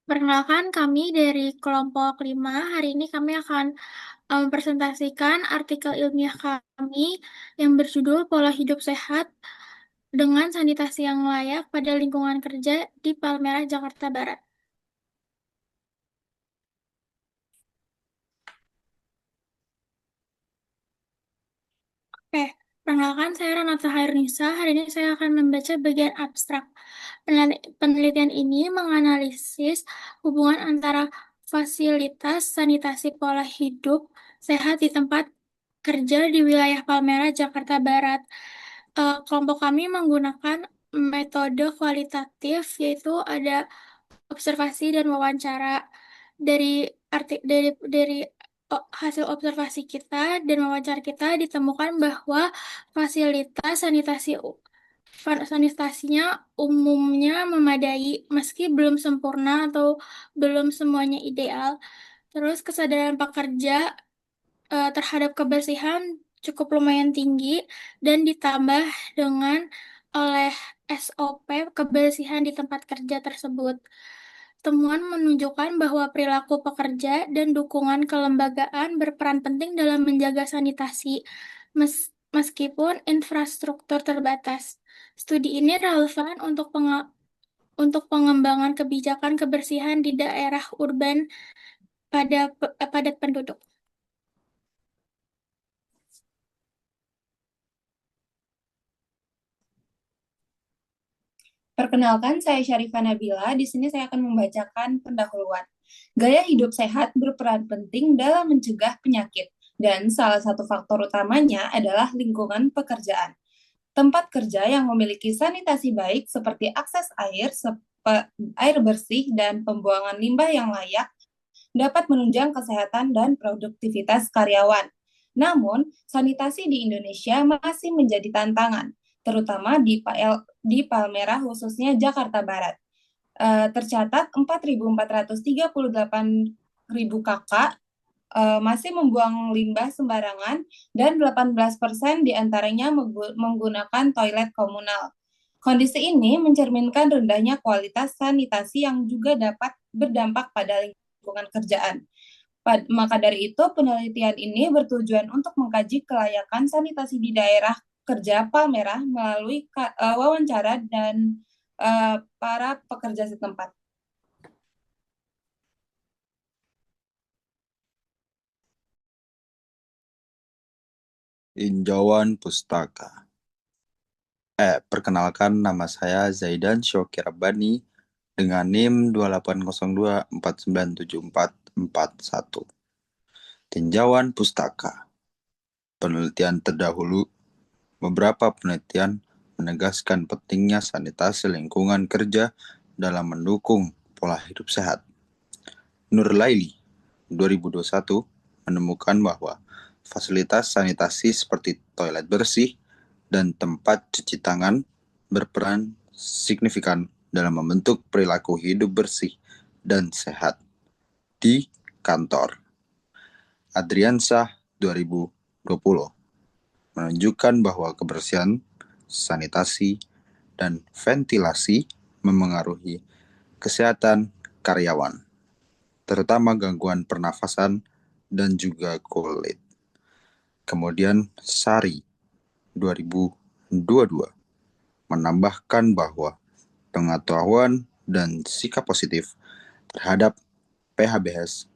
Perkenalkan kami dari kelompok 5. Hari ini kami akan mempresentasikan artikel ilmiah kami yang berjudul Pola Hidup Sehat dengan Sanitasi yang Layak pada Lingkungan Kerja di Palmerah, Jakarta Barat. Oke, perkenalkan saya Renata Hairunisa. Hari ini saya akan membaca bagian abstrak. Penelitian ini menganalisis hubungan antara fasilitas sanitasi pola hidup sehat di tempat kerja di wilayah Palmerah, Jakarta Barat. Kelompok kami menggunakan metode kualitatif, yaitu ada observasi dan wawancara. Dari hasil observasi kita dan wawancara kita ditemukan bahwa fasilitas sanitasinya umumnya memadai, meski belum sempurna atau belum semuanya ideal. Terus kesadaran pekerja terhadap kebersihan cukup lumayan tinggi dan ditambah dengan oleh SOP kebersihan di tempat kerja tersebut. Temuan menunjukkan bahwa perilaku pekerja dan dukungan kelembagaan berperan penting dalam menjaga sanitasi, meskipun infrastruktur terbatas. Studi ini relevan untuk pengembangan kebijakan kebersihan di daerah urban padat penduduk. Perkenalkan, saya Syarifah Nabila. Di sini saya akan membacakan pendahuluan. Gaya hidup sehat berperan penting dalam mencegah penyakit, dan salah satu faktor utamanya adalah lingkungan pekerjaan. Tempat kerja yang memiliki sanitasi baik seperti akses air, air bersih, dan pembuangan limbah yang layak dapat menunjang kesehatan dan produktivitas karyawan. Namun, sanitasi di Indonesia masih menjadi tantangan, terutama di Palmerah, khususnya Jakarta Barat. Tercatat 4.438 kakak masih membuang limbah sembarangan dan 18% diantaranya menggunakan toilet komunal. Kondisi ini mencerminkan rendahnya kualitas sanitasi yang juga dapat berdampak pada lingkungan kerjaan. Maka dari itu, penelitian ini bertujuan untuk mengkaji kelayakan sanitasi di daerah kerja Palmerah melalui wawancara dan para pekerja setempat. Tinjauan Pustaka. Perkenalkan, nama saya Zaidan Syokir Rabbani dengan NIM 2802497441. Tinjauan Pustaka. Penelitian terdahulu, beberapa penelitian menegaskan pentingnya sanitasi lingkungan kerja dalam mendukung pola hidup sehat. Nur Laili, 2021, menemukan bahwa fasilitas sanitasi seperti toilet bersih dan tempat cuci tangan berperan signifikan dalam membentuk perilaku hidup bersih dan sehat di kantor. Adriansah 2020 menunjukkan bahwa kebersihan, sanitasi, dan ventilasi memengaruhi kesehatan karyawan, terutama gangguan pernafasan dan juga kulit. Kemudian Sari 2022 menambahkan bahwa pengetahuan dan sikap positif terhadap PHBS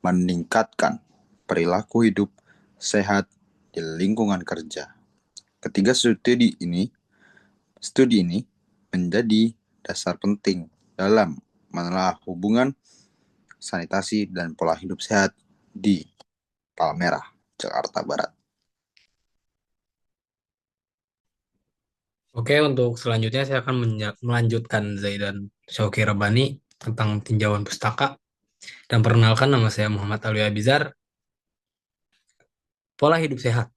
meningkatkan perilaku hidup sehat di lingkungan kerja. Ketiga studi ini menjadi dasar penting dalam menelaah hubungan sanitasi dan pola hidup sehat di Palmerah, Jakarta Barat. Oke, untuk selanjutnya saya akan melanjutkan Zaidan Syauki Rabani tentang tinjauan pustaka. Dan perkenalkan, nama saya Muhammad Alwi Abizar. Pola hidup sehat.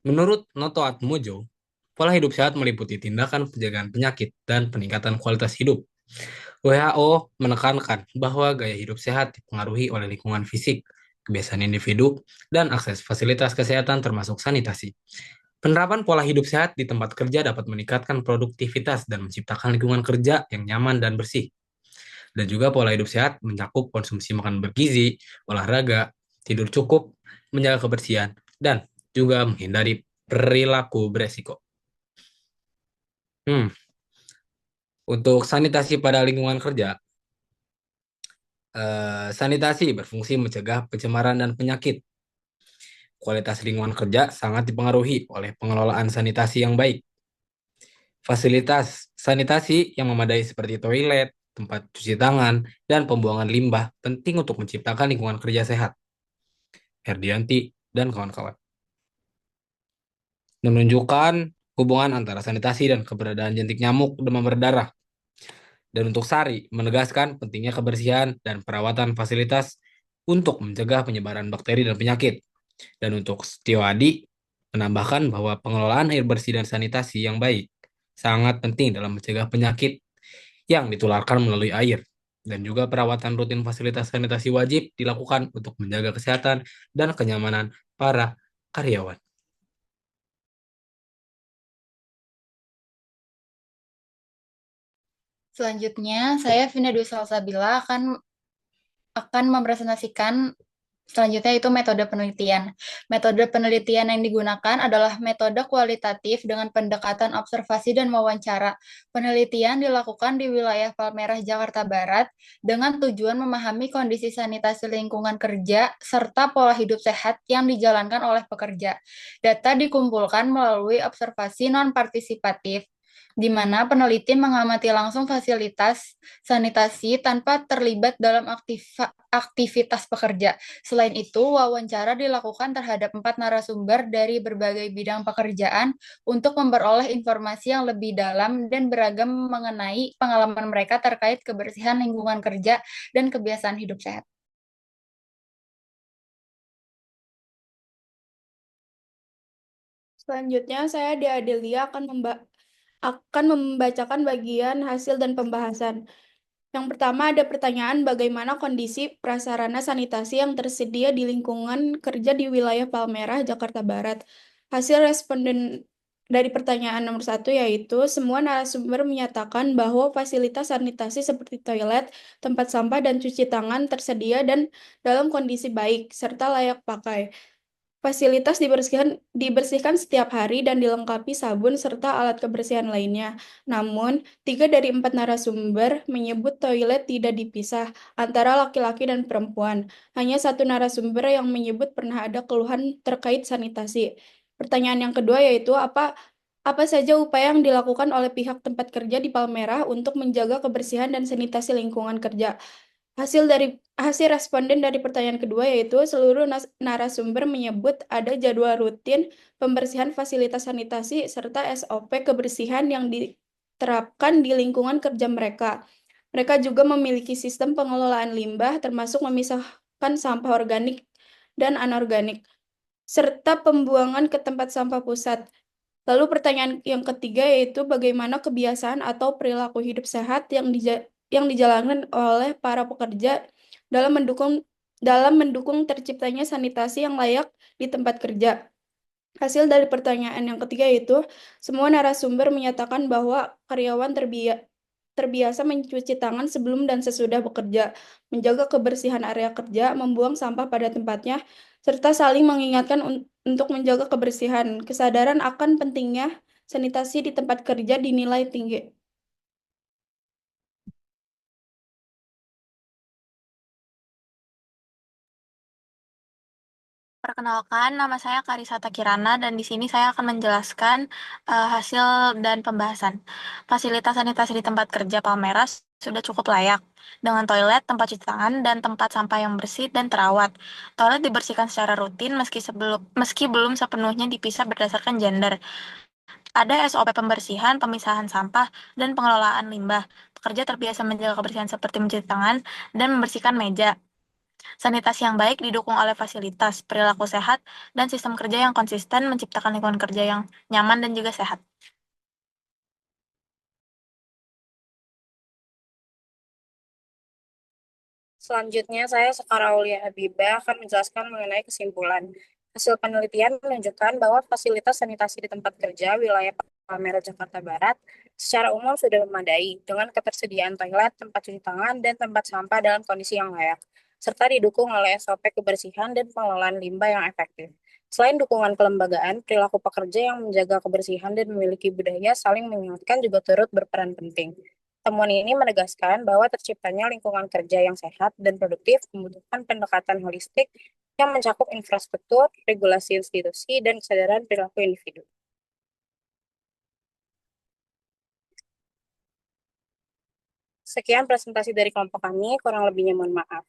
Menurut Noto Atmojo, pola hidup sehat meliputi tindakan pencegahan penyakit dan peningkatan kualitas hidup. WHO menekankan bahwa gaya hidup sehat dipengaruhi oleh lingkungan fisik, kebiasaan individu, dan akses fasilitas kesehatan termasuk sanitasi. Penerapan pola hidup sehat di tempat kerja dapat meningkatkan produktivitas dan menciptakan lingkungan kerja yang nyaman dan bersih. Dan juga pola hidup sehat mencakup konsumsi makanan bergizi, olahraga, tidur cukup, menjaga kebersihan, dan juga menghindari perilaku beresiko. Hmm, untuk sanitasi pada lingkungan kerja, sanitasi berfungsi mencegah pencemaran dan penyakit. Kualitas lingkungan kerja sangat dipengaruhi oleh pengelolaan sanitasi yang baik. Fasilitas sanitasi yang memadai seperti toilet, tempat cuci tangan, dan pembuangan limbah penting untuk menciptakan lingkungan kerja sehat. Herdianti dan kawan-kawan. Menunjukkan hubungan antara sanitasi dan keberadaan jentik nyamuk demam berdarah. Dan untuk Sari, menegaskan pentingnya kebersihan dan perawatan fasilitas untuk mencegah penyebaran bakteri dan penyakit. Dan untuk Setio Adi, menambahkan bahwa pengelolaan air bersih dan sanitasi yang baik sangat penting dalam mencegah penyakit yang ditularkan melalui air. Dan juga perawatan rutin fasilitas sanitasi wajib dilakukan untuk menjaga kesehatan dan kenyamanan para karyawan. Selanjutnya, saya Vina Dwi Salsabila akan mempresentasikan selanjutnya itu metode penelitian. Metode penelitian yang digunakan adalah metode kualitatif dengan pendekatan observasi dan wawancara. Penelitian dilakukan di wilayah Palmerah, Jakarta Barat dengan tujuan memahami kondisi sanitasi lingkungan kerja serta pola hidup sehat yang dijalankan oleh pekerja. Data dikumpulkan melalui observasi non-partisipatif, di mana peneliti mengamati langsung fasilitas sanitasi tanpa terlibat dalam aktivitas pekerja. Selain itu, wawancara dilakukan terhadap 4 narasumber dari berbagai bidang pekerjaan untuk memperoleh informasi yang lebih dalam dan beragam mengenai pengalaman mereka terkait kebersihan lingkungan kerja dan kebiasaan hidup sehat. Selanjutnya, saya Adelia akan membacakan bagian hasil dan pembahasan. Yang pertama ada pertanyaan bagaimana kondisi prasarana sanitasi yang tersedia di lingkungan kerja di wilayah Palmerah, Jakarta Barat. Hasil responden dari pertanyaan nomor 1 yaitu semua narasumber menyatakan bahwa fasilitas sanitasi seperti toilet, tempat sampah, dan cuci tangan tersedia dan dalam kondisi baik, serta layak pakai. Fasilitas dibersihkan setiap hari dan dilengkapi sabun serta alat kebersihan lainnya. Namun, 3 dari 4 narasumber menyebut toilet tidak dipisah antara laki-laki dan perempuan. Hanya 1 narasumber yang menyebut pernah ada keluhan terkait sanitasi. Pertanyaan yang kedua yaitu apa saja upaya yang dilakukan oleh pihak tempat kerja di Palmerah untuk menjaga kebersihan dan sanitasi lingkungan kerja. Hasil responden dari pertanyaan kedua yaitu seluruh narasumber menyebut ada jadwal rutin pembersihan fasilitas sanitasi serta SOP kebersihan yang diterapkan di lingkungan kerja mereka. Mereka juga memiliki sistem pengelolaan limbah termasuk memisahkan sampah organik dan anorganik serta pembuangan ke tempat sampah pusat. Lalu pertanyaan yang ketiga yaitu bagaimana kebiasaan atau perilaku hidup sehat yang dijalankan oleh para pekerja dalam mendukung terciptanya sanitasi yang layak di tempat kerja. Hasil dari pertanyaan yang ketiga itu semua narasumber menyatakan bahwa karyawan terbiasa mencuci tangan sebelum dan sesudah bekerja, menjaga kebersihan area kerja, membuang sampah pada tempatnya, serta saling mengingatkan untuk menjaga kebersihan. Kesadaran akan pentingnya sanitasi di tempat kerja dinilai tinggi. Perkenalkan, nama saya Karisata Kirana dan di sini saya akan menjelaskan hasil dan pembahasan. Fasilitas sanitasi di tempat kerja Palmerah sudah cukup layak dengan toilet, tempat cuci tangan, dan tempat sampah yang bersih dan terawat. Toilet dibersihkan secara rutin meski belum sepenuhnya dipisah berdasarkan gender. Ada SOP pembersihan, pemisahan sampah, dan pengelolaan limbah. Pekerja terbiasa menjaga kebersihan seperti mencuci tangan dan membersihkan meja. Sanitasi yang baik didukung oleh fasilitas, perilaku sehat, dan sistem kerja yang konsisten menciptakan lingkungan kerja yang nyaman dan juga sehat. Selanjutnya, saya Sekar Aulia Habibah akan menjelaskan mengenai kesimpulan. Hasil penelitian menunjukkan bahwa fasilitas sanitasi di tempat kerja wilayah Palmera, Jakarta Barat, secara umum sudah memadai dengan ketersediaan toilet, tempat cuci tangan, dan tempat sampah dalam kondisi yang layak, serta didukung oleh SOP kebersihan dan pengelolaan limbah yang efektif. Selain dukungan kelembagaan, perilaku pekerja yang menjaga kebersihan dan memiliki budaya saling mengingatkan juga turut berperan penting. Temuan ini menegaskan bahwa terciptanya lingkungan kerja yang sehat dan produktif membutuhkan pendekatan holistik yang mencakup infrastruktur, regulasi institusi, dan kesadaran perilaku individu. Sekian presentasi dari kelompok kami, kurang lebihnya mohon maaf.